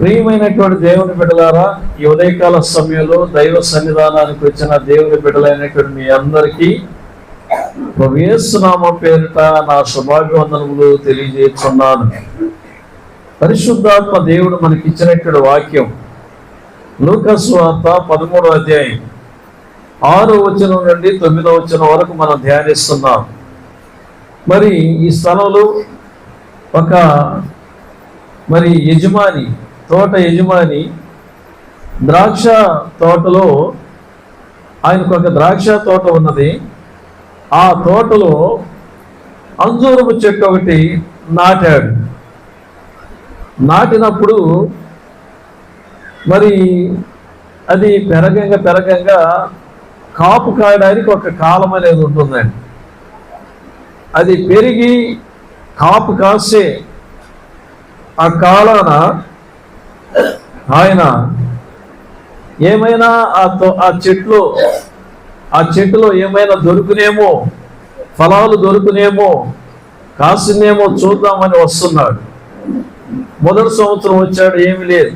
ప్రియమైనటువంటి దేవుని బిడ్డలారా, ఈ ఉదయకాల సమయంలో దైవ సన్నిధానానికి వచ్చిన దేవుని బిడ్డలైనటువంటి మీ అందరికీ ప్రభు యేసు నామం పేరిట నా శుభాభివందనములు తెలియజేస్తున్నాను. పరిశుద్ధాత్మ దేవుడు మనకి ఇచ్చినటువంటి వాక్యం లూకా సువార్త 13వ అధ్యాయం 6వ వచనం నుండి 9వ వచనం వరకు మనం ధ్యానిస్తున్నాం. మరి ఈ స్థలంలో ఒక యజమాని, తోట యజమాని ద్రాక్ష తోటలో, ఆయనకు ఒక ద్రాక్ష తోట ఉన్నది. ఆ తోటలో అంజూరపు చెట్టు ఒకటి నాటాడు. నాటినప్పుడు మరి అది పెరగంగా కాపు కాయడానికి ఒక కాలం అనేది ఉంటుందండి. అది పెరిగి కాపు కాసే ఆ కాలాన ఆయన ఏమైనా ఆ చెట్టులో ఏమైనా దొరుకునేమో, ఫలాలు దొరుకునేమో, కాసినేమో చూద్దామని వస్తున్నాడు. మొదటి సంవత్సరం వచ్చాడు, ఏమి లేదు.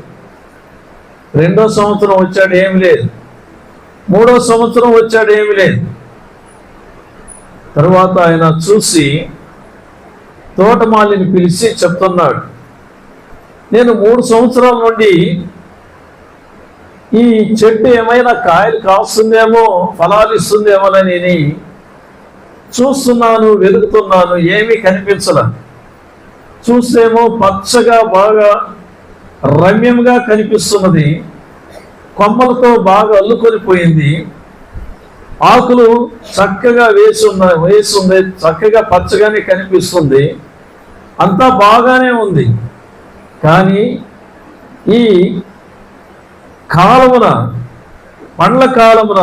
రెండో సంవత్సరం వచ్చాడు, ఏమి లేదు. మూడో సంవత్సరం వచ్చాడు, ఏమి లేదు. తరువాత ఆయన చూసి తోటమాలిని పిలిచి చెప్తున్నాడు, నేను 3 సంవత్సరాల నుండి ఈ చెట్టు ఏమైనా కాయలు కాస్తుందేమో, ఫలాలు ఇస్తుందేమోనని చూస్తున్నాను, వెతుకుతున్నాను, ఏమీ కనిపించలే. చూస్తేమో పచ్చగా బాగా రమ్యంగా కనిపిస్తున్నది, కొమ్మలతో బాగా అల్లుకొని పోయింది, ఆకులు చక్కగా వేస్తుంది, చక్కగా పచ్చగానే కనిపిస్తుంది, అంతా బాగానే ఉంది. కానీ ఈ కాలమున, పండ్ల కాలమున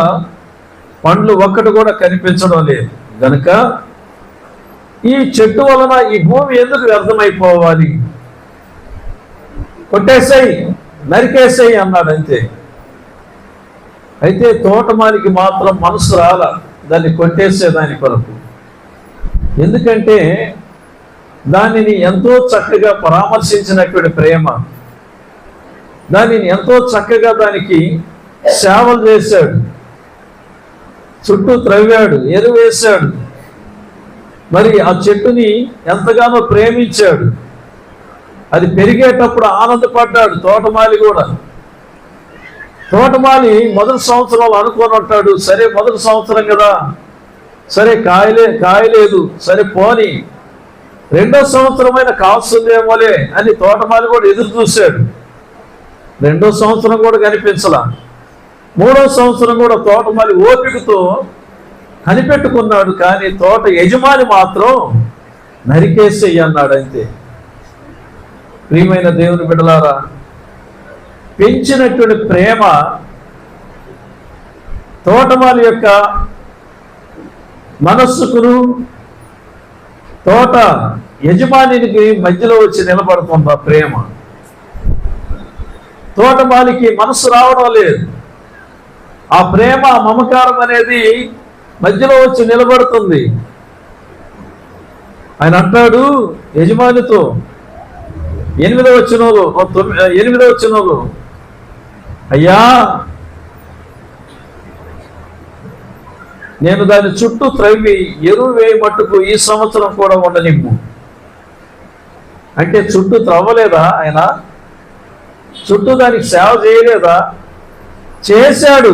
పండ్లు ఒక్కటి కూడా కనిపించడం లేదు. గనుక ఈ చెట్టు వలన ఈ భూమి ఎందుకు వ్యర్థమైపోవాలి, కొట్టేసాయి, నరికేసాయి అన్నాడు అంతే. అయితే తోటమాలికి మాత్రం మనసు రాల దాన్ని కొట్టేసేదాని కొరకు. ఎందుకంటే దానిని ఎంతో చక్కగా పరామర్శించినటువంటి ప్రేమ, దానిని ఎంతో చక్కగా దానికి సేవలు చేశాడు, చుట్టూ త్రవ్వాడు, ఎరువేశాడు, మరి ఆ చెట్టుని ఎంతగానో ప్రేమించాడు. అది పెరిగేటప్పుడు ఆనందపడ్డాడు తోటమాలి కూడా. తోటమాలి మొదటి సంవత్సరంలో అనుకొని ఉంటాడు, సరే మొదటి సంవత్సరం కదా, సరే కాయలేదు, సరే పోని, రెండో సంవత్సరమైన కాస్తుందేమోలే అని తోటమాలి కూడా ఎదురు చూశాడు. రెండో సంవత్సరం కూడా కనిపించలా. మూడో సంవత్సరం కూడా తోటమాలి ఓపికతో కనిపెట్టుకున్నాడు. కానీ తోట యజమాని మాత్రం నరికేసేయి అన్నాడు అంతే. ప్రియమైన దేవుని బిడ్డలారా, పెంచినటువంటి ప్రేమ తోటమాలి యొక్క మనస్సుకును తోట యజమానికి మధ్యలో వచ్చి నిలబడుతుంది ప్రేమ. తోటమాలికి మనస్సు రావడం లేదు. ఆ ప్రేమ, మమకారం అనేది మధ్యలో వచ్చి నిలబడుతుంది. ఆయన అంటాడు యజమానితో, 8వ వచనంలో, అయ్యా నేను దాని చుట్టూ త్రవ్వి ఎరువు వేయమట్టుకు ఈ సంవత్సరం కూడా ఉండనిమ్ము. అంటే చుట్టూ త్రవ్వలేదా ఆయన? చుట్టూ దానికి సేవ చేయలేదా? చేశాడు.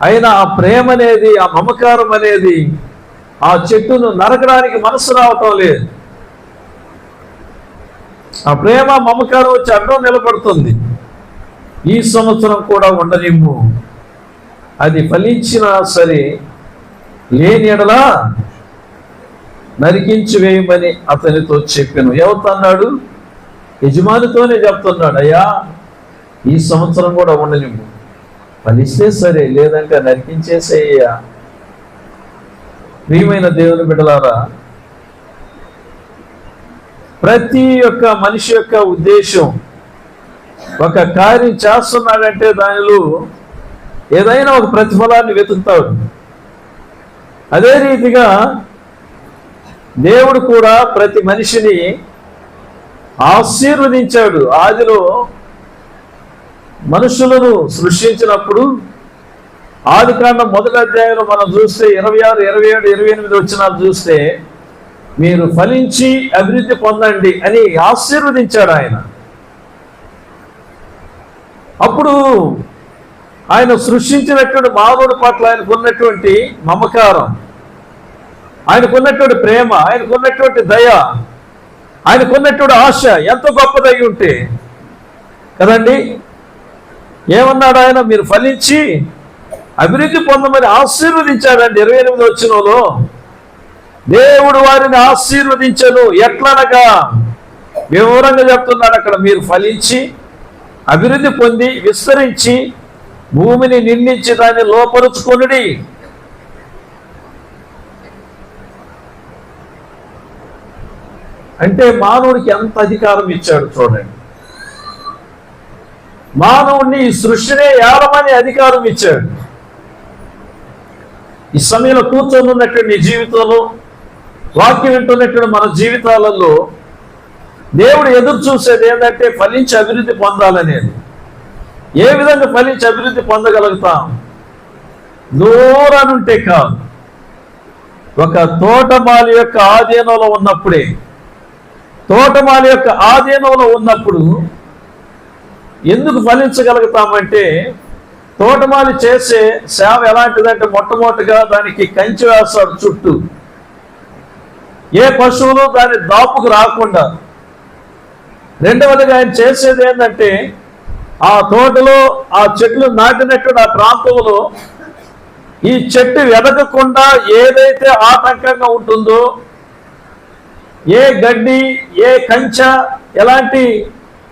అయినా ఆ ప్రేమ అనేది, ఆ మమకారం అనేది ఆ చెట్టును నరకడానికి మనసు రావటం లేదు. ఆ ప్రేమ, మమకారం వచ్చి అడ్డం నిలబడుతుంది. ఈ సంవత్సరం కూడా ఉండనిమ్ము, అది ఫలించినా సరే, లేని ఎడలా నరికించి వేయమని అతనితో చెప్పాను. ఎవరితో అన్నాడు? యజమానితోనే చెప్తున్నాడు, అయ్యా ఈ సంవత్సరం కూడా ఉండనిమ్ము, ఫలిస్తే సరే, లేదంటే నరికించేసేయ్యా. ప్రియమైన దేవుని బిడ్డలారా, ప్రతి ఒక్క మనిషి యొక్క ఉద్దేశం, ఒక కార్యం చేస్తున్నాడంటే దానిలో ఏదైనా ఒక ప్రతిఫలాన్ని వెతుకుతాడు. అదే రీతిగా దేవుడు కూడా ప్రతి మనిషిని ఆశీర్వదించాడు. ఆదిలో మనుషులను సృష్టించినప్పుడు ఆదికాండం 1వ అధ్యాయంలో మనం చూస్తే 26, 27, 28 వచనాలు చూస్తే మీరు ఫలించి అభివృద్ధి పొందండి అని ఆశీర్వదించాడు ఆయన. అప్పుడు ఆయన సృష్టించినటువంటి మానవుడి పట్ల ఆయనకున్నటువంటి మమకారం, ఆయనకున్నటువంటి ప్రేమ, ఆయనకున్నటువంటి దయ, ఆయనకున్నటువంటి ఆశ ఎంత గొప్పదై ఉంటే కదండి. ఏమన్నాడు ఆయన? మీరు ఫలించి అభివృద్ధి పొందమని ఆశీర్వదించాడండి. 28వ వచనంలో దేవుడు వారిని ఆశీర్వదించను. ఎట్లనగా వివరంగా చెప్తున్నాడు అక్కడ. మీరు ఫలించి అభివృద్ధి పొంది విస్తరించి భూమిని నిండించి దాన్ని లోపరుచుకొనుడి. అంటే మానవుడికి ఎంత అధికారం ఇచ్చాడు చూడండి. మానవుడిని ఈ సృష్టినే ఏలమని అధికారం ఇచ్చాడు. ఈ సమయంలో కూర్చొని ఉన్నటువంటి జీవితంలో, వాక్యం వింటున్నటువంటి మన జీవితాలలో దేవుడు ఎదురు చూసేది ఏంటంటే ఫలించి అభివృద్ధి పొందాలనేది. ఏ విధంగా ఫలించి అభివృద్ధి పొందగలుగుతాం? దూరానుంటే కాదు, ఒక తోటమాలి యొక్క ఆధీనంలో ఉన్నప్పుడే. తోటమాలి యొక్క ఆధీనంలో ఉన్నప్పుడు ఎందుకు ఫలించగలుగుతామంటే, తోటమాలి చేసే సేవ ఎలాంటిదంటే మొట్టమొదటిగా దానికి కంచె వేస్తాడు చుట్టూ. ఏ పశువులు దాని దాపుకు రాకుండా. రెండవదిగా ఆయన చేసేది ఏంటంటే, ఆ తోటలో ఆ చెట్లు నాటినట్టు ఆ ప్రాంతంలో ఈ చెట్టు ఎదగకుండా ఏదైతే ఆటంకంగా ఉంటుందో, ఏ గడ్డి, ఏ కంచె, ఎలాంటి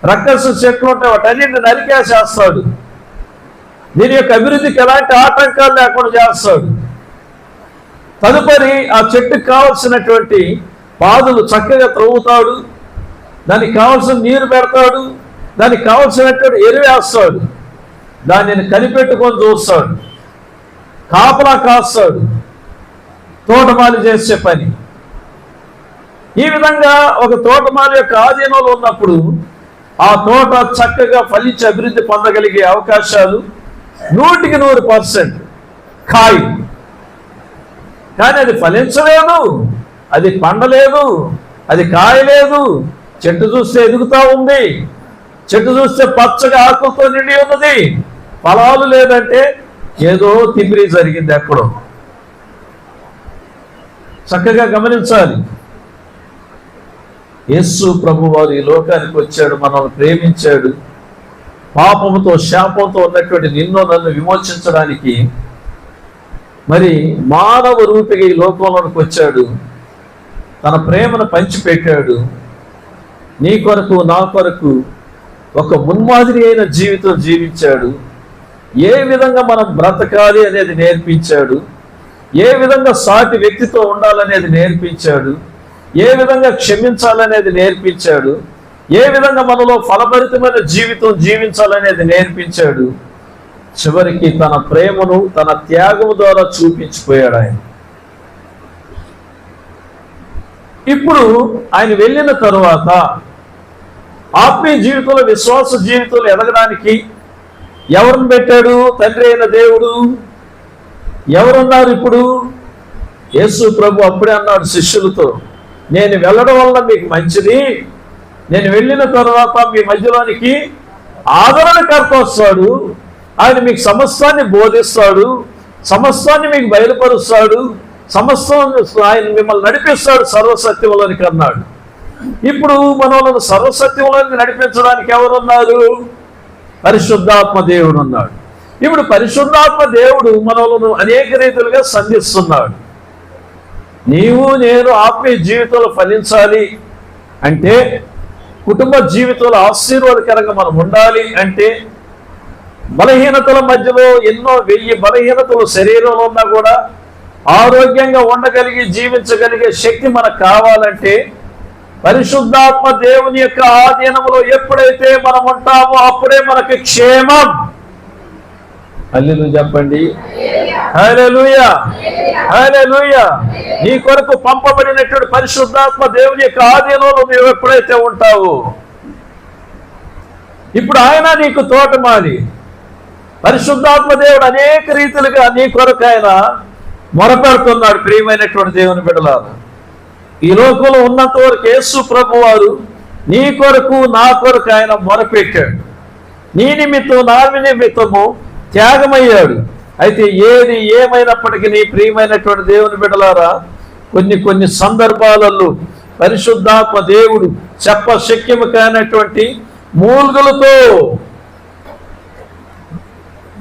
రక్కస చెట్లు ఉంటాయి వాటన్నింటిని నరికేసేస్తాడు. దీని యొక్క అభివృద్ధికి ఎలాంటి ఆటంకాలు లేకుండా చేస్తాడు. తదుపరి ఆ చెట్టుకు కావలసినటువంటి పాదులు చక్కగా త్రవ్వుతాడు, దానికి కావలసిన నీరు పెడతాడు, దానికి కావలసినటువంటి ఎరువేస్తాడు, దానిని కనిపెట్టుకొని చూస్తాడు, కాపలా కాస్తాడు. తోటమాలి చేసే పని. ఈ విధంగా ఒక తోటమాలి యొక్క ఆధీనంలో ఉన్నప్పుడు ఆ తోట చక్కగా ఫలించి అభివృద్ధి పొందగలిగే అవకాశాలు 100% ఖాయి. కానీ అది ఫలించలేదు, అది పండలేదు, అది కాయలేదు. చెట్టు చూస్తే ఎదుగుతూ ఉంది, చెట్టు చూస్తే పచ్చగా ఆకులతో నిండి ఉన్నది, ఫలాలు లేదంటే ఏదో తిమ్మిరి జరిగింది ఎక్కడో. చక్కగా గమనించాలి. యేసు ప్రభువారు ఈ లోకానికి వచ్చాడు, మనల్ని ప్రేమించాడు. పాపముతో శాపంతో ఉన్నటువంటి నిన్ను నన్ను విమోచించడానికి మరి మానవ రూపిగా ఈ లోకంలోనికి వచ్చాడు. తన ప్రేమను పంచిపెట్టాడు. నీ కొరకు నా కొరకు ఒక మున్మాదిరి అయిన జీవితం జీవించాడు. ఏ విధంగా మనం బ్రతకాలి అనేది నేర్పించాడు. ఏ విధంగా సాటి వ్యక్తితో ఉండాలనేది నేర్పించాడు. ఏ విధంగా క్షమించాలనేది నేర్పించాడు. ఏ విధంగా మనలో ఫలభరితమైన జీవితం జీవించాలనేది నేర్పించాడు. చివరికి తన ప్రేమను తన త్యాగము ద్వారా చూపించిపోయాడు ఆయన. ఇప్పుడు ఆయన వెళ్ళిన తరువాత ఆత్మీయ జీవితంలో, విశ్వాస జీవితంలో ఎదగడానికి ఎవరిని పెట్టాడు? తండ్రి అయిన దేవుడు. ఎవరున్నారు ఇప్పుడు? యేసు ప్రభు అప్పుడే అన్నాడు శిష్యులతో, నేను వెళ్ళడం వల్ల మీకు మంచిది, నేను వెళ్ళిన తర్వాత మీ మధ్యలోనికి ఆదరణకర్త వస్తాడు, ఆయన మీకు సమస్తాన్ని బోధిస్తాడు, సమస్తాన్ని మీకు బయలుపరుస్తాడు, సమస్తం ఆయన మిమ్మల్ని నడిపిస్తాడు సర్వసత్యంలోనికి అన్నాడు. ఇప్పుడు మనల్ని సర్వసత్యంలోనికి నడిపించడానికి ఎవరున్నారు? పరిశుద్ధాత్మ దేవుడు ఉన్నాడు. ఇప్పుడు పరిశుద్ధాత్మ దేవుడు మనలను అనేక రీతులుగా సంధిస్తున్నాడు. నీవు నేను ఆత్మీయ జీవితంలో ఫలించాలి అంటే, కుటుంబ జీవితంలో ఆశీర్వాదకరంగా మనం ఉండాలి అంటే, బలహీనతల మధ్యలో ఎన్నో 1000 బలహీనతలు శరీరంలో ఉన్నా కూడా ఆరోగ్యంగా ఉండగలిగి జీవించగలిగే శక్తి మనకు కావాలంటే, పరిశుద్ధాత్మ దేవుని యొక్క ఆధీనంలో ఎప్పుడైతే మనం ఉంటామో అప్పుడే మనకి క్షేమం. హల్లెలూయా చెప్పండి. హల్లెలూయా, హల్లెలూయా. నీ కొరకు పంపబడినటువంటి పరిశుద్ధాత్మ దేవుని యొక్క ఆధీనంలో నీవు ఎప్పుడైతే ఉంటావో, ఇప్పుడు ఆయన నీకు తోటమాలి. పరిశుద్ధాత్మ దేవుడు అనేక రీతిలుగా నీ కొరకు ఆయన మొరపెడుతున్నాడు. ప్రియమైనటువంటి దేవుని బిడ్డలారా, ఈ లోకంలో ఉన్నంత వరకు యేసు ప్రభు వారు నీ కొరకు నా కొరకు ఆయన మొరపెట్టాడు. నీ నిమిత్తం నా నిమిత్తము త్యాగమయ్యాడు. అయితే ఏది ఏమైనప్పటికీ నీ ప్రియమైనటువంటి దేవుని బిడ్డలారా, కొన్ని సందర్భాలలో పరిశుద్ధాత్మ దేవుడు చెప్పశక్యము కానటువంటి మూల్గులతో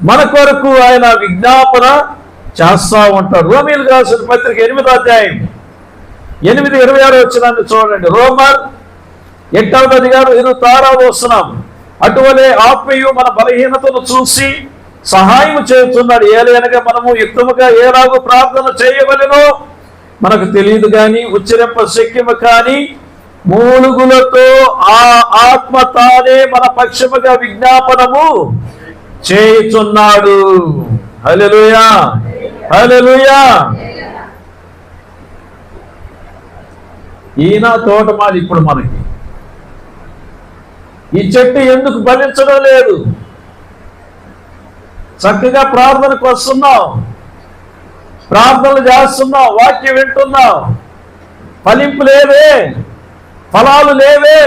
మన కొరకు ఆయన విజ్ఞాపన చేస్తా ఉంటాడు. రోమీయులకు రాసిన పత్రిక 8వ అధ్యాయం 8:26 వచనాన్ని చూడండి. రోమర్ 8వ అధికారం 26వ వచనం. అటువలే ఆత్మయు మన బలహీనతను చూసి సహాయం చేస్తున్నాడు. ఏలయనగా మనము యుక్తముగా ఏలాగూ ప్రార్థన చేయవలెనో మనకు తెలియదు కానీ ఉచ్చరింప శక్యము కానీ మూలుగులతో ఆ ఆత్మ తానే మన పక్షముగా విజ్ఞాపనము చేయుచున్నాడు. హల్లెలూయా, హల్లెలూయా. ఈయన తోటమాలి. ఇప్పుడు మనకి ఈ చెట్టు ఎందుకు ఫలించడం లేదు? చక్కగా ప్రార్థనకు వస్తున్నాం, ప్రార్థనలు చేస్తున్నాం, వాక్యం వింటున్నాం, ఫలింపు లేవే, ఫలాలు లేవే.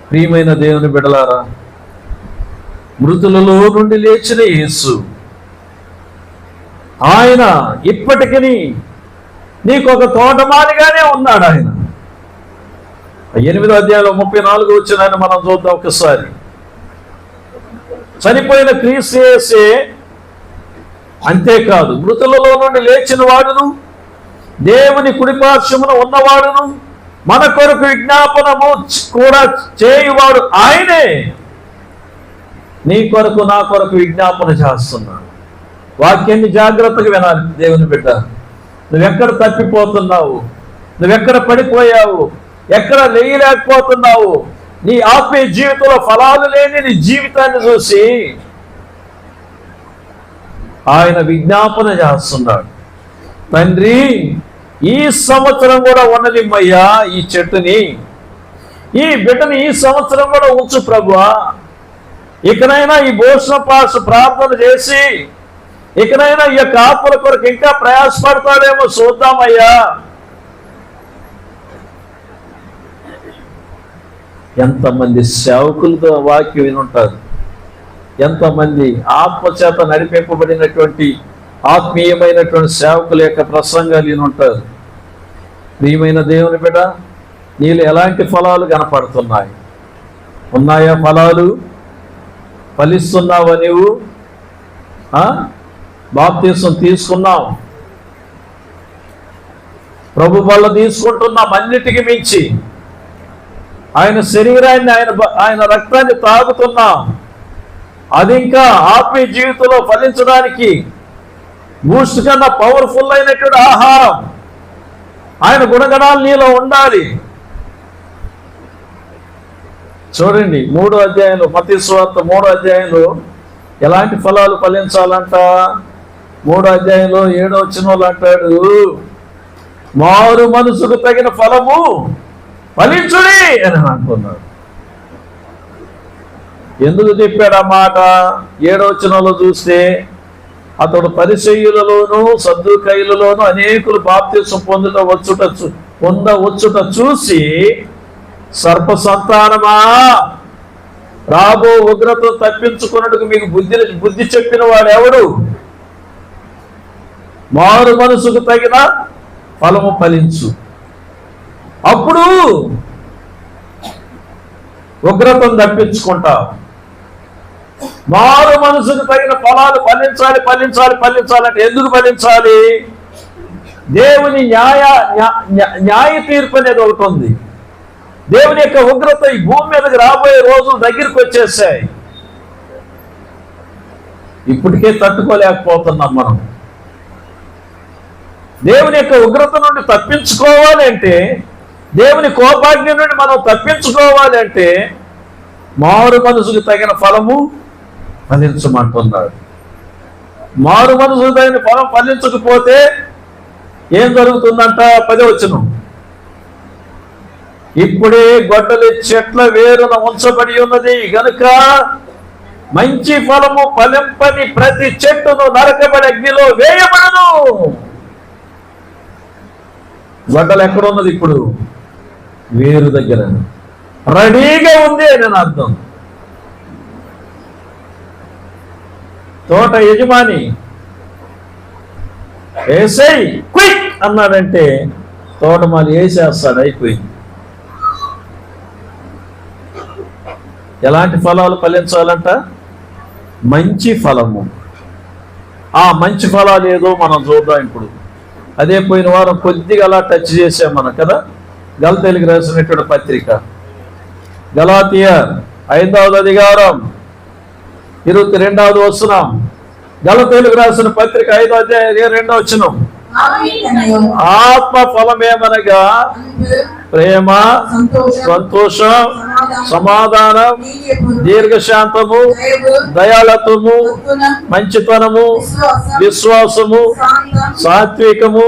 ప్రియమైన దేవుని బిడ్డలారా, మృతులలో నుండి లేచిన యేసు ఆయన ఇప్పటికీ నీకు ఒక తోటమాలిగానే ఉన్నాడు. ఆయన 8వ అధ్యాయంలో 34 వచ్చినాయని మనం చూద్దాం ఒకసారి. చనిపోయిన క్రీస్తు యేసే అంతేకాదు, మృతులలో నుండి లేచిన వాడును దేవుని కుడిపార్శ్వమున ఉన్నవాడును మన కొరకు విజ్ఞాపనము కూడా చేయువాడు ఆయనే. నీ కొరకు నా కొరకు విజ్ఞాపన చేస్తున్నాడు. వాక్యాన్ని జాగ్రత్తగా వినాలి దేవుని బిడ్డ. నువ్వెక్కడ తప్పిపోతున్నావు, నువ్వెక్కడ పడిపోయావు, ఎక్కడ లేయలేకపోతున్నావు, నీ ఆత్మీయ జీవితంలో ఫలాలు లేని నీ జీవితాన్ని చూసి ఆయన విజ్ఞాపన చేస్తున్నాడు. తండ్రి, ఈ సంవత్సరం కూడా ఉన్నదిమ్మయ్యా ఈ చెట్టుని, ఈ బిడ్డని ఈ సంవత్సరం కూడా ఉంచు ప్రభువా. ఇకనైనా ఈ భోజన పాస్ ప్రార్థన చేసి ఇకనైనా ఈ యొక్క ఆత్మల కొరకు ఇంకా ప్రయాసపడతాడేమో చూద్దామయ్యా. ఎంతమంది సేవకులతో వాక్యం వినుంటారు, ఎంతమంది ఆత్మచేత నడిపింపబడినటువంటి ఆత్మీయమైనటువంటి సేవకుల యొక్క ప్రసంగాలు వినుంటారు. ప్రియమైన దేవుని బిడ్డ, నీళ్ళు ఎలాంటి ఫలాలు కనపడుతున్నాయి? ఉన్నాయా ఫలాలు? ఫలిస్తున్నావా నీవు? బాప్తీసం తీసుకున్నావు, ప్రభు వల్ల తీసుకుంటున్నాం. అన్నిటికీ మించి ఆయన శరీరాన్ని ఆయన రక్తాన్ని తాగుతున్నాం. అది ఇంకా ఆత్మీయ జీవితంలో ఫలించడానికి బూస్ట్ కన్నా పవర్ఫుల్ అయినటువంటి ఆహారం. ఆయన గుణగణాలు నీలో ఉండాలి. చూడండి 3వ అధ్యాయంలో, మత్తయి సువార్త 3వ అధ్యాయంలో ఎలాంటి ఫలాలు ఫలించాలంట? 3వ అధ్యాయంలో 7వ వచనంలో అంటాడు, మారు మనసుకు తగిన ఫలము ఫలించుడి అని అంటున్నాడు. ఎందుకు చెప్పాడు ఆ మాట? 7వ వచనంలో చూస్తే, అతడు పరిసయ్యులలోను సద్దూకయ్యులలోను అనేకులు బాప్తిసం పొందవచ్చుట చూసి, సర్ప సంతానమా, రాబో ఉగ్రత తప్పించుకున్నట్టుకు మీకు బుద్ధి చెప్పిన వాడు ఎవడు? మారు మనసుకు తగిన ఫలము ఫలించు, అప్పుడు ఉగ్రతను తప్పించుకుంటావు. మారు మనసుకు తగిన ఫలాలు ఫలించాలి, ఫలించాలి, ఫలించాలంటే ఎందుకు ఫలించాలి? దేవుని న్యాయ తీర్పు అనేది ఒకటి ఉంది. దేవుని యొక్క ఉగ్రత ఈ భూమి మీదకి రాబోయే రోజులు దగ్గరికి వచ్చేసాయి. ఇప్పటికే తట్టుకోలేకపోతున్నాం మనం. దేవుని యొక్క ఉగ్రత నుండి తప్పించుకోవాలి అంటే, దేవుని కోపాగ్ని నుండి మనం తప్పించుకోవాలి అంటే మారు మనసుకు తగిన ఫలము ఫలించమంటున్నాడు. మారు మనసుకు తగిన ఫలం ఫలించకపోతే ఏం జరుగుతుందంట? 10వ వచనం, ఇప్పుడే గొడ్డలి చెట్ల వేరున ఉంచబడి ఉన్నది గనుక మంచి ఫలము ఫలింపని ప్రతి చెట్టును నరకబడి అగ్నిలో వేయబడను. గొడ్డలు ఎక్కడ ఉన్నది? ఇప్పుడు వేరు దగ్గర రెడీగా ఉంది అని అర్థం. తోట యజమాని వేసేయ్ క్విక్ అన్నాడంటే తోటమాలి వేసేస్తాడు, అయిపోయింది. ఎలాంటి ఫలాలు ఫలించాలంట? మంచి ఫలము. ఆ మంచి ఫలాలు ఏదో మనం చూద్దాం ఇప్పుడు. అదే పోయిన వారం కొద్దిగా అలా టచ్ చేసాం మనం కదా. గలతీయులకు రాసినటువంటి పత్రిక, గలాతీయ 5వ అధికారం 22వ వచనం. గలతీయులకు రాసిన పత్రిక 5వ అధ్యాయం 2వ వచనం, ఆత్మ ఫలమేమనగా ప్రేమ, సంతోషం, సమాధానం, దీర్ఘశాంతము, దయాళత్వము, మంచితనము, విశ్వాసము, సాత్వికము,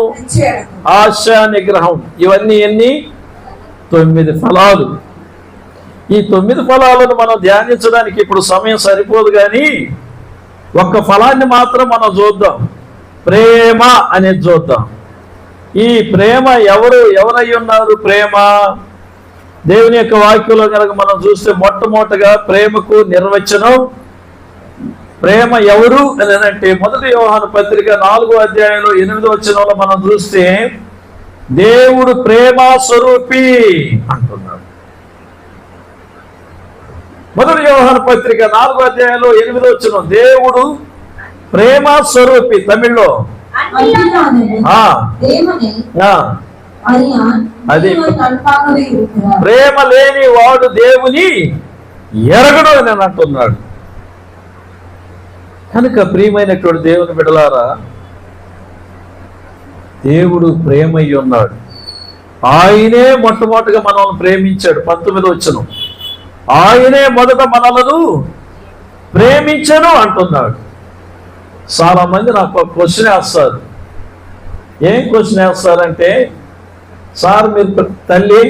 ఆశ నిగ్రహం. ఇవన్నీ ఎన్ని? 9 ఫలాలు. ఈ 9 ఫలాలను మనం ధ్యానించడానికి ఇప్పుడు సమయం సరిపోదు, కానీ ఒక్క ఫలాన్ని మాత్రం మనం చూద్దాం. ప్రేమ అనేది చూద్దాం. ఈ ప్రేమ ఎవరై ఉన్నారు? ప్రేమ దేవుని యొక్క వాక్యంలో కనుక మనం చూస్తే మొట్టమొదటిగా ప్రేమకు నిర్వచనం, ప్రేమ ఎవరు అని అంటే 1 యోహాను పత్రిక 4వ అధ్యాయంలో 8వ వచనంలో మనం చూస్తే దేవుడు ప్రేమ స్వరూపి అంటున్నాడు. 1 యోహాను పత్రిక 4వ అధ్యాయంలో 8వ వచనం, దేవుడు ప్రేమ స్వరూపి. తమిళ్లో అది ప్రేమ లేని వాడు దేవుని ఎరగడు అని అంటున్నాడు. కనుక ప్రియమైనటువంటి దేవుని బిడ్డలారా, దేవుడు ప్రేమై ఉన్నాడు. ఆయనే మొట్టమొదటిగా మనల్ని ప్రేమించాడు. 19వ వచనం, ఆయనే మొదట మనలను ప్రేమించను అంటున్నాడు. చాలా మంది నాకు క్వశ్చన్ వేస్తారు. ఏం క్వశ్చన్ వేస్తారంటే, సార్ మీరు తల్లి,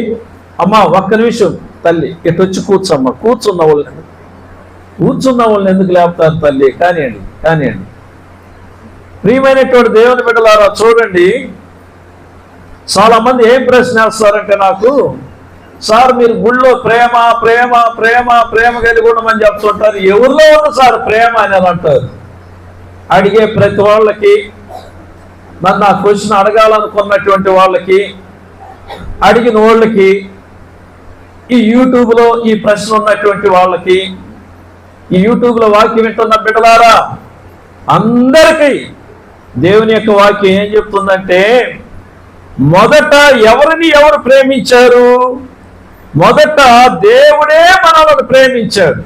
అమ్మ ఒక్క నిమిషం తల్లి ఇటు వచ్చి కూర్చోమ్మ, కూర్చున్న వాళ్ళని ఎందుకు లేపుతారు తల్లి? కానివ్వండి. ప్రియమైనటువంటి దేవుని బిడ్డలారా చూడండి, చాలా మంది ఏం ప్రశ్న వేస్తారంటే నాకు, సార్ మీరు గుళ్ళో ప్రేమ ప్రేమ ప్రేమ ప్రేమ కలిగి ఉండమని చెప్తుంటారు, ఎవరిలో ఉంది సార్ ప్రేమ అని అంటారు. అడిగే ప్రతి వాళ్ళకి, నన్ను ఆ క్వశ్చన్ అడగాలనుకున్నటువంటి వాళ్ళకి, అడిగిన వాళ్ళకి, ఈ యూట్యూబ్లో ఈ ప్రశ్న ఉన్నటువంటి వాళ్ళకి, ఈ యూట్యూబ్లో వాక్యం వింటున్న బిడ్డలారా అందరికీ దేవుని యొక్క వాక్యం ఏం చెప్తుందంటే, మొదట ఎవరు ప్రేమించారు? మొదట దేవుడే మనల్ని ప్రేమించాడు.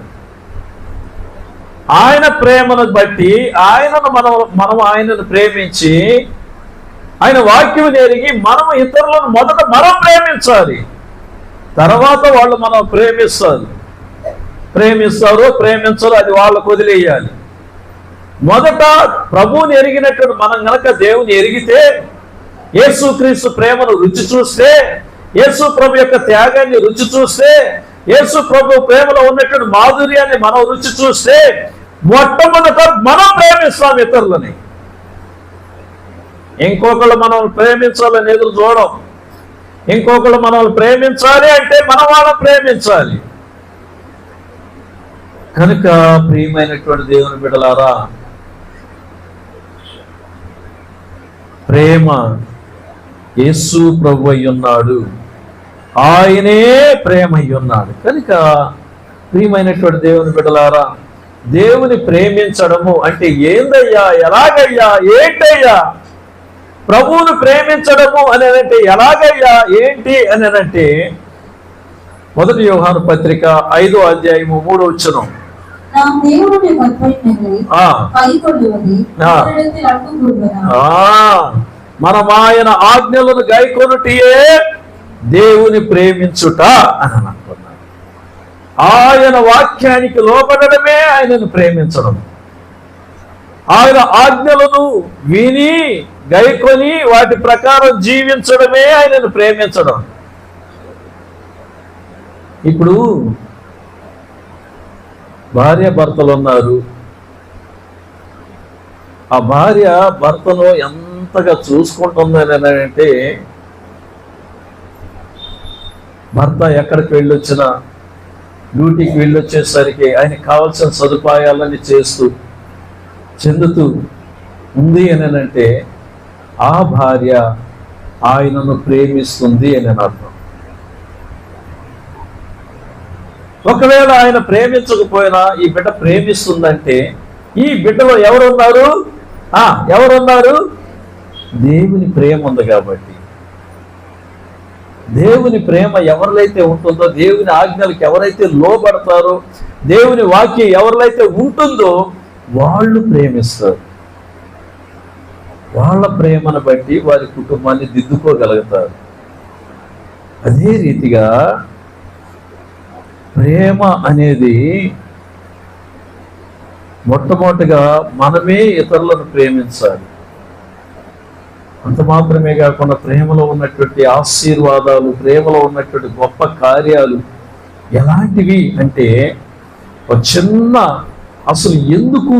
ఆయన ప్రేమను బట్టి ఆయనను మనం ఆయనను ప్రేమించి ఆయన వాక్యం ఎరిగి మనం ఇతరులను మొదట మనం ప్రేమించాలి. తర్వాత వాళ్ళు మనం ప్రేమించరు అది వాళ్ళకు వదిలేయాలి. మొదట ప్రభువుని ఎరిగినటువంటి మనం గనక దేవుని ఎరిగితే, యేసుక్రీస్తు ప్రేమను రుచి చూస్తే, యేసు ప్రభు యొక్క త్యాగాన్ని రుచి చూస్తే, యేసు ప్రభు ప్రేమలో ఉన్నటువంటి మాధుర్యాన్ని మనం రుచి చూస్తే, మొట్టమొదట మనం ప్రేమిస్తాం ఇతరులని. ఇంకొకళ్ళు మనం ప్రేమించాలని ఎదురు చూడం. ఇంకొకళ్ళు మనల్ని ప్రేమించాలి అంటే మనం వాళ్ళని ప్రేమించాలి. కనుక ప్రియమైనటువంటి దేవుని బిడ్డలారా, ప్రేమ యేసు ప్రభు అయి ఉన్నాడు. ఆయనే ప్రేమ అయి ఉన్నాడు. కనుక ప్రియమైనటువంటి దేవుని బిడ్డలారా, దేవుని ప్రేమించడము అంటే ఏందయ్యా, ఎలాగయ్యా, ఏంటయ్యా? ప్రభువును ప్రేమించడము అనేదంటే ఎలాగయ్యా, ఏంటి అనేదంటే 1 యోహాను పత్రిక 5వ అధ్యాయము 3వ వచనం, మనం ఆయన ఆజ్ఞలను గైకొనుటయే దేవుని ప్రేమించుట అని అంటున్నాడు. ఆయన వాక్యానికి లోబడమే ఆయనను ప్రేమించడం, ఆయన ఆజ్ఞలను విని గైకొని వాటి ప్రకారం జీవించడమే ఆయనను ప్రేమించడం. ఇప్పుడు భార్య భర్తలు ఉన్నారు. ఆ భార్య భర్తను ఎంతగా చూసుకుంటుందని అంటే, భర్త ఎక్కడికి వెళ్ళొచ్చినా, డ్యూటీకి వెళ్ళొచ్చేసరికి ఆయనకి కావాల్సిన సదుపాయాలన్నీ చెందుతూ ఉంది అని అంటే ఆ భార్య ఆయనను ప్రేమిస్తుంది అని అర్థం. ఒకవేళ ఆయన ప్రేమించకపోయినా ఈ బిడ్డ ప్రేమిస్తుందంటే ఈ బిడ్డలో ఎవరున్నారు? దేవుని ప్రేమ ఉంది కాబట్టి. దేవుని ప్రేమ ఎవరిలైతే ఉంటుందో, దేవుని ఆజ్ఞలకు ఎవరైతే లోబడతారో, దేవుని వాక్యం ఎవరిలైతే ఉంటుందో వాళ్ళు ప్రేమిస్తారు. వాళ్ళ ప్రేమను బట్టి వారి కుటుంబాన్ని దిద్దుకోగలుగుతారు. అదే రీతిగా ప్రేమ అనేది మొట్టమొదటిగా మనమే ఇతరులను ప్రేమించాలి. అంత మాత్రమే కాకుండా ప్రేమలో ఉన్నటువంటి ఆశీర్వాదాలు, ప్రేమలో ఉన్నటువంటి గొప్ప కార్యాలు ఎలాంటివి అంటే, ఒక చిన్న అసలు ఎందుకు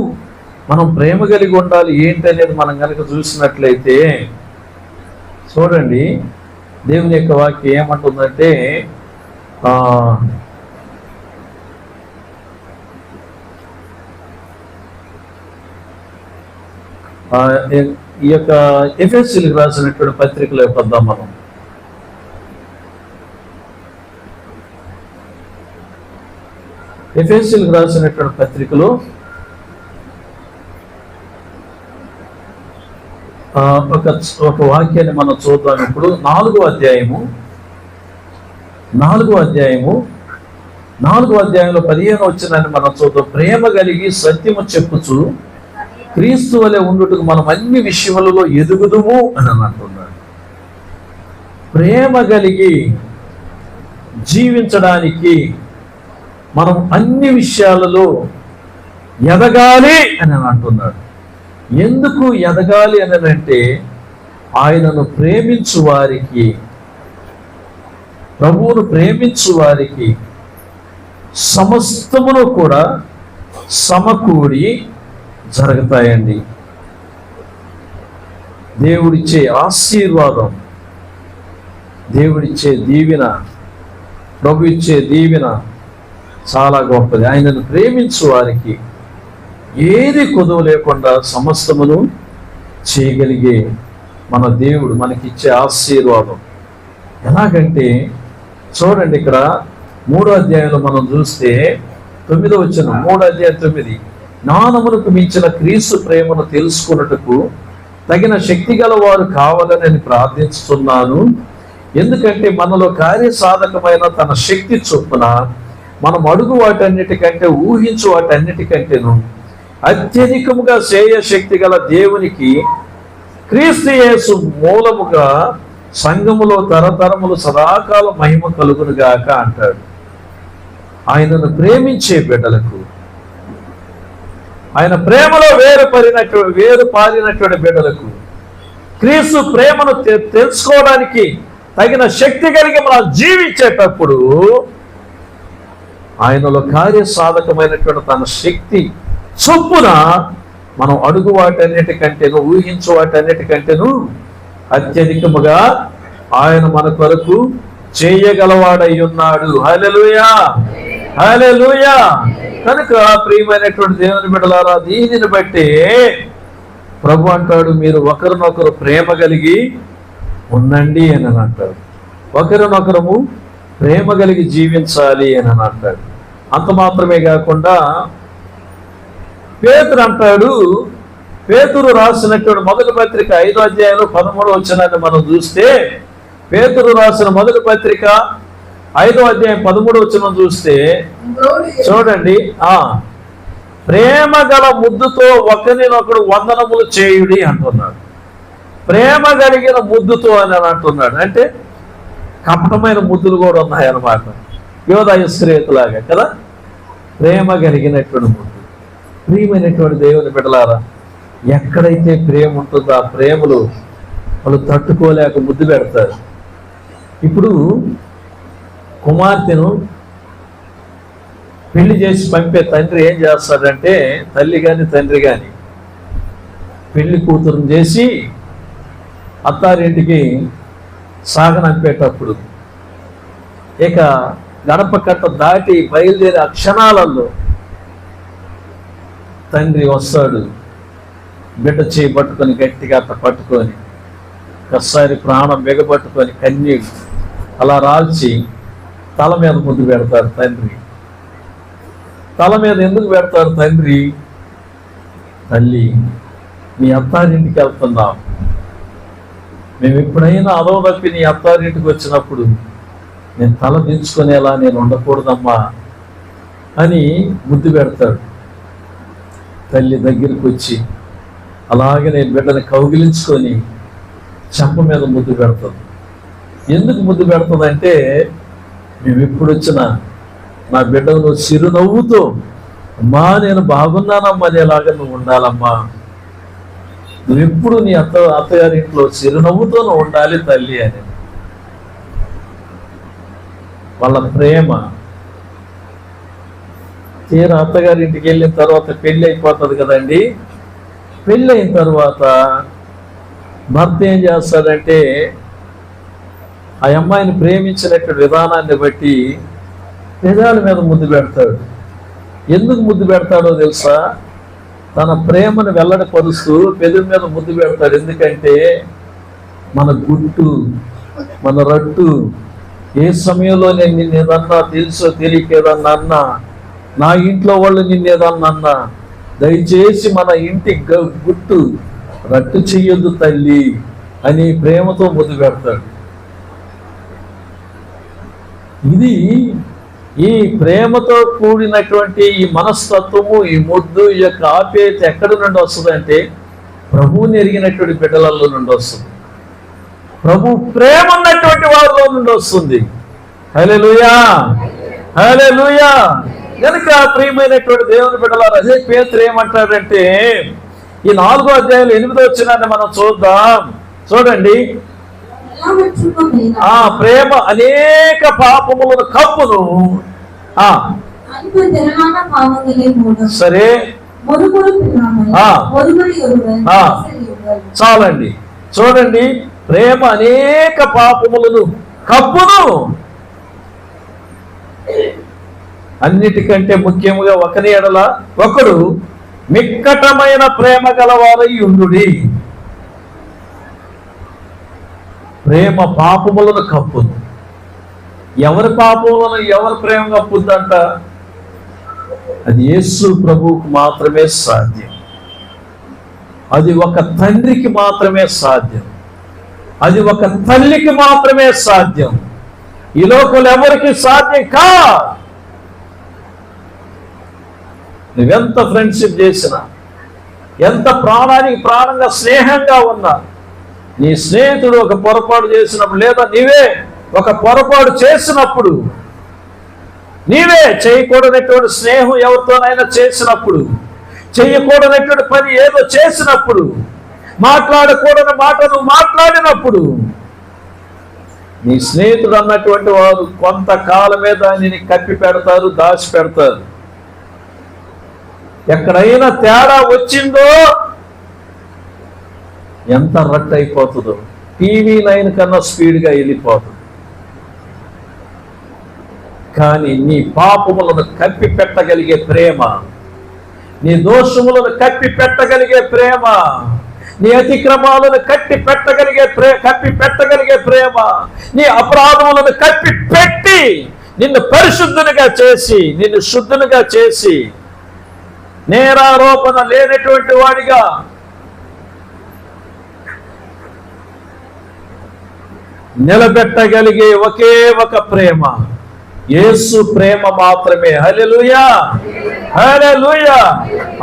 మనం ప్రేమ కలిగి ఉండాలి ఏంటి అనేది మనం కనుక చూసినట్లయితే చూడండి, దేవుని యొక్క వాక్యం ఏమంటుందంటే, ఈ యొక్క ఎఫెసీయులకు రాసినటువంటి పత్రికలో పద్దాం మనం. ఎఫెసీయులకు రాసినటువంటి పత్రికలో ఒక వాక్యాన్ని మనం చూద్దాం. ఇప్పుడు 4వ అధ్యాయము 15వ వచనాన్ని మనం చూద్దాం. ప్రేమ కలిగి సత్యము చెప్పుచు క్రీస్తు వలె ఉండుటకు మనం అన్ని విషయములలో ఎదుగుదుము అని అంటున్నాడు. ప్రేమ కలిగి జీవించడానికి మనం అన్ని విషయాలలో ఎదగాలి అని అంటున్నాడు. ఎందుకు ఎదగాలి అని అంటే, ఆయనను ప్రేమించు వారికి, ప్రభువును ప్రేమించు వారికి సమస్తమును కూడా సమకూడి జరుగుతాయండి. దేవుడిచ్చే ఆశీర్వాదం, దేవుడిచ్చే దీవెన, ప్రభు ఇచ్చే దీవెన చాలా గొప్పది. ఆయనను ప్రేమించు వారికి ఏది కొదువ లేకుండా సమస్తమును చేయగలిగే మన దేవుడు మనకిచ్చే ఆశీర్వాదం ఎలాగంటే, చూడండి ఇక్కడ 3వ అధ్యాయంలో మనం చూస్తే 9వ వచనం, 3వ అధ్యాయం 9, జ్ఞానమునకు మించిన క్రీస్తు ప్రేమను తెలుసుకున్నట్టుకు తగిన శక్తి గల వారు కావాలని ప్రార్థిస్తున్నాను. ఎందుకంటే మనలో కార్యసాధకమైన తన శక్తి చొప్పున మనం అడుగు వాటన్నిటికంటే, ఊహించు వాటన్నిటికంటేను అత్యధికముగా శక్తి గల దేవునికి క్రీస్తు యేసు మూలముగా సంఘములో తరతరములు సదాకాల మహిమ కలుగునుగాక అంటాడు. ఆయనను ప్రేమించే బిడ్డలకు, ఆయన ప్రేమలో వేరు పారినటువంటి బిడ్డలకు క్రీస్తు ప్రేమను తెలుసుకోవడానికి తగిన శక్తి కలిగి మనం జీవించేటప్పుడు ఆయనలో కార్యసాధకమైనటువంటి తన శక్తి చొప్పున మనం అడుగు వాటన్నిటికంటేను, ఊహించు వాటన్నిటికంటేను అత్యధికముగా ఆయన మన కొరకు చేయగలవాడై ఉన్నాడు. హల్లెలూయా, హల్లెలూయా. కనుక ప్రియమైనటువంటి దేవుని బిడ్డలారా, దీనిని బట్టి ప్రభు అంటాడు, మీరు ఒకరినొకరు ప్రేమ కలిగి ఉండండి అని అంటాడు. ఒకరినొకరము ప్రేమ కలిగి జీవించాలి అని అంటాడు. అంత మాత్రమే కాకుండా పేతురు అంటాడు, పేతురు రాసినటువంటి మొదటి పత్రిక 5వ అధ్యాయంలో 13వ వచనాన్ని మనం చూస్తే, పేతురు రాసిన మొదటి పత్రిక 5వ అధ్యాయం 13వ వచనం చూస్తే చూడండి, ప్రేమ గల ముద్దుతో ఒకరినొకడు వందనములు చేయుడి అంటున్నాడు. ప్రేమ కలిగిన ముద్దుతో అని అంటున్నాడు. అంటే కపటమైన ముద్దులు కూడా ఉన్నాయన్నమాట. యోధ ఇస్కరియోతులాగా కదా, ప్రేమ కలిగినటువంటి ముద్దు. ప్రియమైనటువంటి దేవుని బిడ్డలారా, ఎక్కడైతే ప్రేమ ఉంటుందో ఆ ప్రేమలు వాళ్ళు తట్టుకోలేక ముద్దు పెడతారు. ఇప్పుడు కుమార్తెను పెళ్లి చేసి పంపే తండ్రి ఏం చేస్తాడంటే, తల్లి కానీ తండ్రి కానీ పెళ్లి కూతురుని చేసి అత్తారింటికి సాగనంపేటప్పుడు ఇక గడప కట్ట దాటి బయలుదేరే ఆ క్షణాలలో తండ్రి వస్తాడు, బిడ్డ చేయి పట్టుకొని గట్టిగా అట్ట పట్టుకొని ఒకసారి ప్రాణం బిగపట్టుకొని కన్నీళ్ళు అలా రాల్చి తల మీద ముద్దు పెడతారు తండ్రి. తల మీద ఎందుకు పెడతారు తండ్రి? తల్లి, నీ అత్తారింటికి వెళ్తున్నావు, మేము ఎప్పుడైనా అదో తప్పి నీ అత్తారింటికి వచ్చినప్పుడు నేను తల దించుకునేలా నేను ఉండకూడదమ్మా అని ముద్దు పెడతాడు. తల్లి దగ్గరికి వచ్చి అలాగే నేను బిడ్డని కౌగిలించుకొని చెంప మీద ముద్దు పెడతాను. ఎందుకు ముద్దు పెడుతుందంటే, మేము ఎప్పుడు వచ్చినా నా బిడ్డను చిరునవ్వుతో అమ్మా నేను బాగున్నానమ్మా అనేలాగా నువ్వు ఉండాలమ్మా, నువ్వెప్పుడు నీ అత్తగారింట్లో చిరునవ్వుతో నువ్వు ఉండాలి తల్లి అని. వాళ్ళ ప్రేమ తీరా అత్తగారింటికి వెళ్ళిన తర్వాత పెళ్ళి అయిపోతుంది కదండి. పెళ్ళి అయిన తర్వాత భర్త ఏం చేస్తాడంటే, ఆ అమ్మాయిని ప్రేమించినటువంటి విధానాన్ని బట్టి పెదాల మీద ముద్దు పెడతాడు. ఎందుకు ముద్దు పెడతాడో తెలుసా? తన ప్రేమను వెల్లడిపరుస్తూ పెదవి మీద ముద్దు పెడతాడు. ఎందుకంటే మన గుట్టు, మన రట్టు, ఏ సమయంలో నేను నిన్నేదన్నా తెలుసో తెలియకేదన్నా అన్నా, నా ఇంట్లో వాళ్ళు నిన్నేదన్నా అన్నా, దయచేసి మన ఇంటి గుట్టు రట్టు చెయ్యొద్దు తల్లి అని ప్రేమతో ముద్దు పెడతాడు. ఇది ఈ ప్రేమతో కూడినటువంటి ఈ మనస్తత్వము, ఈ ముద్దు, ఈ యొక్క ఆప్యాయత ఎక్కడి నుండి వస్తుందంటే ప్రభువుని ఎరిగినటువంటి బిడ్డలలో నుండి వస్తుంది. ప్రభు ప్రేమ ఉన్నటువంటి వారిలో నుండి వస్తుంది. హల్లెలూయా, హల్లెలూయా. కనుక ప్రియమైనటువంటి దేవుని బిడ్డలారా, అదే పేతురు ఏమంటాడంటే, ఈ 4వ అధ్యాయంలో 8వ వచనాన్ని మనం చూద్దాం. చూడండి, ఆ ప్రేమ అనేక పాపములను కప్పును. సరే, చాలండి. చూడండి, ప్రేమ అనేక పాపములను కప్పును. అన్నిటికంటే ముఖ్యముగా ఒకని ఎడల ఒకడు మిక్కటమైన ప్రేమ గలవారై ఉండుడి. ప్రేమ పాపములను కప్పును. ఎవరి పాపములను ఎవరి ప్రేమ కప్పుద్దంట? అది యేసు ప్రభువుకు మాత్రమే సాధ్యం. అది ఒక తండ్రికి మాత్రమే సాధ్యం. అది ఒక తల్లికి మాత్రమే సాధ్యం. ఈ లోకంలో ఎవరికి సాధ్యం కాదు. నువ్వెంత ఫ్రెండ్షిప్ చేసినా, ఎంత ప్రాణానికి ప్రాణంగా స్నేహంగా ఉన్నా, నీ స్నేహితుడు ఒక పొరపాటు చేసినప్పుడు, లేదా నీవే ఒక పొరపాటు చేసినప్పుడు, నీవే చేయకూడనటువంటి స్నేహం ఎవరితోనైనా చేసినప్పుడు, చేయకూడనటువంటి పని ఏదో చేసినప్పుడు, మాట్లాడకూడని మాట నువ్వు మాట్లాడినప్పుడు, నీ స్నేహితుడు అన్నటువంటి వారు కొంతకాలమే దానిని కప్పి పెడతారు, దాచి పెడతారు. ఎక్కడైనా తేడా వచ్చిందో ఎంత రట్ అయిపోతుందో, టీవీ 9 కన్నా స్పీడ్గా వెళ్ళిపోతుంది. కానీ నీ పాపములను కప్పి పెట్టగలిగే ప్రేమ, నీ దోషములను కప్పి పెట్టగలిగే ప్రేమ, నీ అతిక్రమాలను కప్పి పెట్టగలిగే ప్రేమ, నీ అపరాధములను కప్పి పెట్టి నిన్ను పరిశుద్ధునిగా చేసి, నిన్ను శుద్ధునిగా చేసి, నేరారోపణ లేనటువంటి వాడిగా నిలబెట్టగలిగే ఒకే ఒక ప్రేమ యేసు ప్రేమ మాత్రమే. హల్లెలూయా, హల్లెలూయా.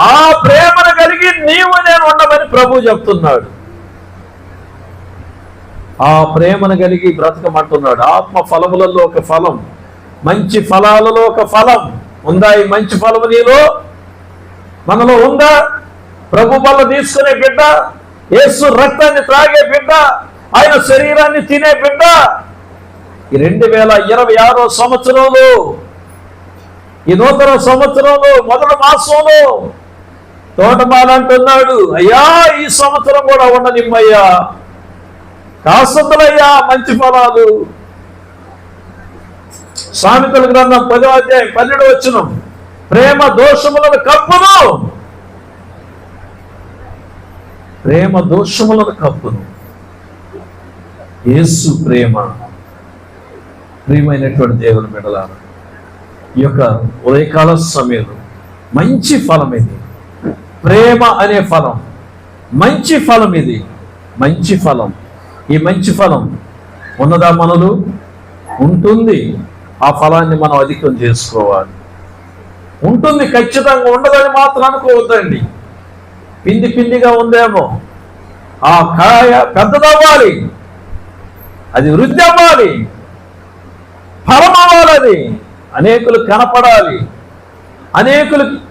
ఆ ప్రేమను కలిగి నీవు నేను ఉండమని ప్రభు చెప్తున్నాడు. ఆ ప్రేమను కలిగి బ్రతకమంటున్నాడు. ఆత్మ ఫలములలో ఒక ఫలం మంచి ఫలాలలో ఒక ఫలం ఉందా? ఈ మంచి ఫలము నీలో మనలో ఉందా? ప్రభు బల్ల తీసుకునే బిడ్డ, యేసు రక్తాన్ని త్రాగే బిడ్డ, ఆయన శరీరాన్ని తినే బిడ్డ. ఈ 2026 సంవత్సరంలో, ఈ నూతన సంవత్సరంలో మొదటి మాసంలో తోటమాల అంటున్నాడు, అయ్యా ఈ సంవత్సరం కూడా ఉండనిమ్మయ్యా, కాస్తుందయ్యా మంచి ఫలాలు. సామెతల గ్రంథం 10వ అధ్యాయం 12వ వచనం, ప్రేమ దోషములను కప్పును, ప్రేమ దోషములను కప్పును. యేసు ప్రేమ. ప్రియమైనటువంటి దేవుని బిడ్డలారా, ఈ యొక్క ఉదయకాల సమయంలో మంచి ఫలం ఇది, ప్రేమ అనే ఫలం. మంచి ఫలం ఇది, మంచి ఫలం. ఈ మంచి ఫలం ఉన్నదా మనలో? ఉంటుంది. ఆ ఫలాన్ని మనం అధికం చేసుకోవాలి. ఉంటుంది, ఖచ్చితంగా ఉండదని మాత్రం అనుకోవద్దండి. పిండి పిండిగా ఉందేమో, ఆ కాయ పెద్దదవ్వాలి, అది వృద్ధి అవ్వాలి, ఫలం అవ్వాలి, అది అనేకులు కనపడాలి,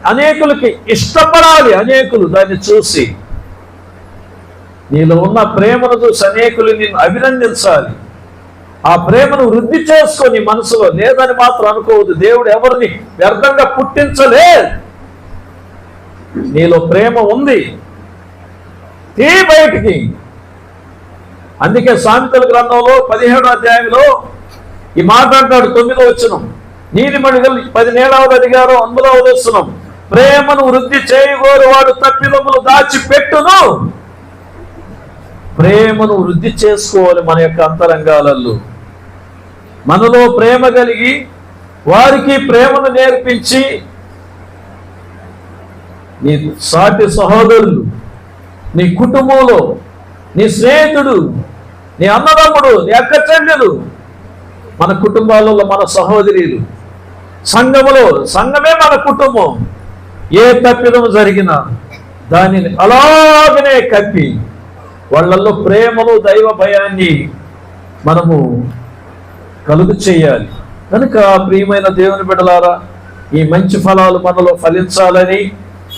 అనేకులకి ఇష్టపడాలి. అనేకులు దాన్ని చూసి, నీలో ఉన్న ప్రేమను చూసి అనేకులు నిన్ను అభినందించాలి. ఆ ప్రేమను వృద్ధి చేసుకొని మనసులో లేదని మాత్రం అనుకోవద్దు. దేవుడు ఎవరిని వ్యర్థంగా పుట్టించలే. నీలో ప్రేమ ఉంది, తీ బయటికి. అందుకే సామెతల గ్రంథంలో 17వ అధ్యాయంలో ఈ మాట అంటాడు, 9వ వచనం, నీతిమంతులు 17వ అధికారం 9వ వచనం, ప్రేమను వృద్ధి చేయగోరు వాడు తప్పిదములు దాచిపెట్టును. ప్రేమను వృద్ధి చేసుకోవాలి. మన యొక్క అంతరంగాలలో మనలో ప్రేమ కలిగి వారికి ప్రేమను నేర్పించి, నీ సాటి సహోదరులు, నీ కుటుంబంలో, నీ స్నేహితుడు, నీ అన్నదమ్ముడు, నీ అక్క చెల్లెలు, మన కుటుంబాలలో మన సహోదరులు, సంఘములో, సంఘమే మన కుటుంబం. ఏ తప్పిదము జరిగినా దానిని అలాగనే కప్పి వాళ్ళల్లో ప్రేమను, దైవ భయాన్ని మనము కలుగు చేయాలి. కనుక ప్రియమైన దేవుని బిడ్డలారా, ఈ మంచి ఫలాలు మనలో ఫలించాలని,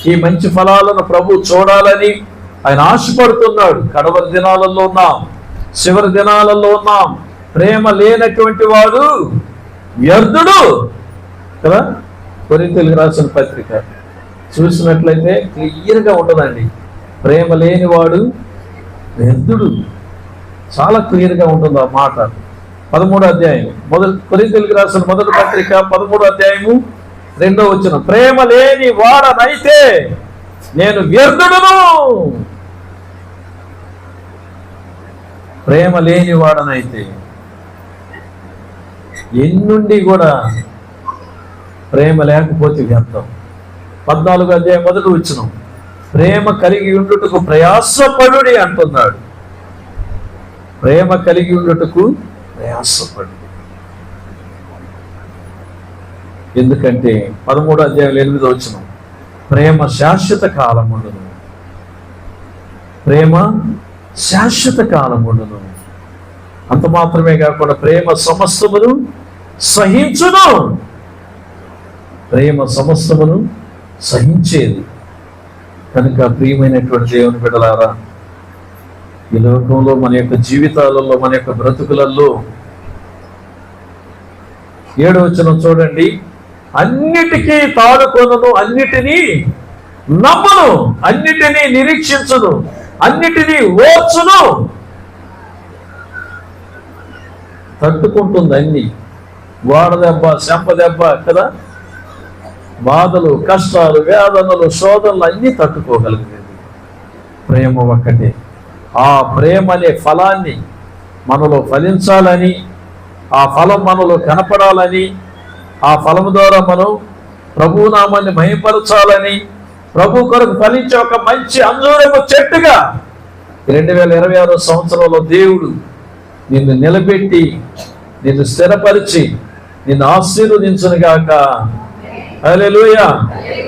ఈ మంచి ఫలాలను ప్రభు చూడాలని ఆయన ఆశపడుతున్నాడు. కడవరి దినాలలో ఉన్నాం, చివరి దినాలలో ఉన్నాం. ప్రేమ లేనటువంటి వాడు వ్యర్థుడు కదా. కొరింథీయులకు రాసిన పత్రిక చూసినట్లయితే క్లియర్గా ఉంటుందండి. ప్రేమ లేనివాడు వ్యర్థుడు, చాలా క్లియర్గా ఉంటుంది ఆ మాట. 13వ అధ్యాయం కొరింథీయులకు రాసిన మొదటి పత్రిక 13వ అధ్యాయము 2వ వచనం, ప్రేమ లేని వాడనైతే నేను వ్యర్థుడును. ప్రేమ లేని వాడనైతే ఎన్నుండి కూడా ప్రేమ లేకపోతే వ్యర్థం. 14వ అధ్యాయం 1వ వచనం, ప్రేమ కలిగి ఉండుటకు ప్రయాసపడుడి అంటున్నాడు. ప్రేమ కలిగి ఉండుటకు ప్రయాసపడు. ఎందుకంటే 13వ అధ్యాయం 8వ వచనం, ప్రేమ శాశ్వత కాలముండును. ప్రేమ శాశ్వత కాలముండును. అంత మాత్రమే కాకుండా ప్రేమ సమస్తమును సహించును. ప్రేమ సమస్తమును సహించేది. కనుక ప్రియమైనటువంటి దేవుని బిడ్డలారా, ఈ లోకంలో మన యొక్క జీవితాలలో, మన యొక్క బ్రతుకులలో 7వ వచనం చూడండి, అన్నిటికీ తాడుకొనును, అన్నిటినీ నమ్మును, అన్నిటినీ నిరీక్షించును, అన్నిటినీ ఓర్చును. తట్టుకుంటుంది అన్ని. గోడ దెబ్బ, చెంప దెబ్బ కదా, బాధలు, కష్టాలు, వేదనలు, శోధనలు అన్నీ తట్టుకోగలిగేది ప్రేమ ఒక్కటే. ఆ ప్రేమ అనే ఫలాన్ని మనలో ఫలించాలని, ఆ ఫలం మనలో కనపడాలని, ఆ ఫలం ద్వారా మనం ప్రభు నామాన్ని మహిమపరచాలని, ప్రభు కొరకు ఫలించే ఒక మంచి అంజూరపు చెట్టుగా 2026 సంవత్సరంలో దేవుడు నిన్ను నిలబెట్టి, నిన్ను స్థిరపరిచి, నిన్ను ఆశీర్వదించును గాక. హల్లెలూయా.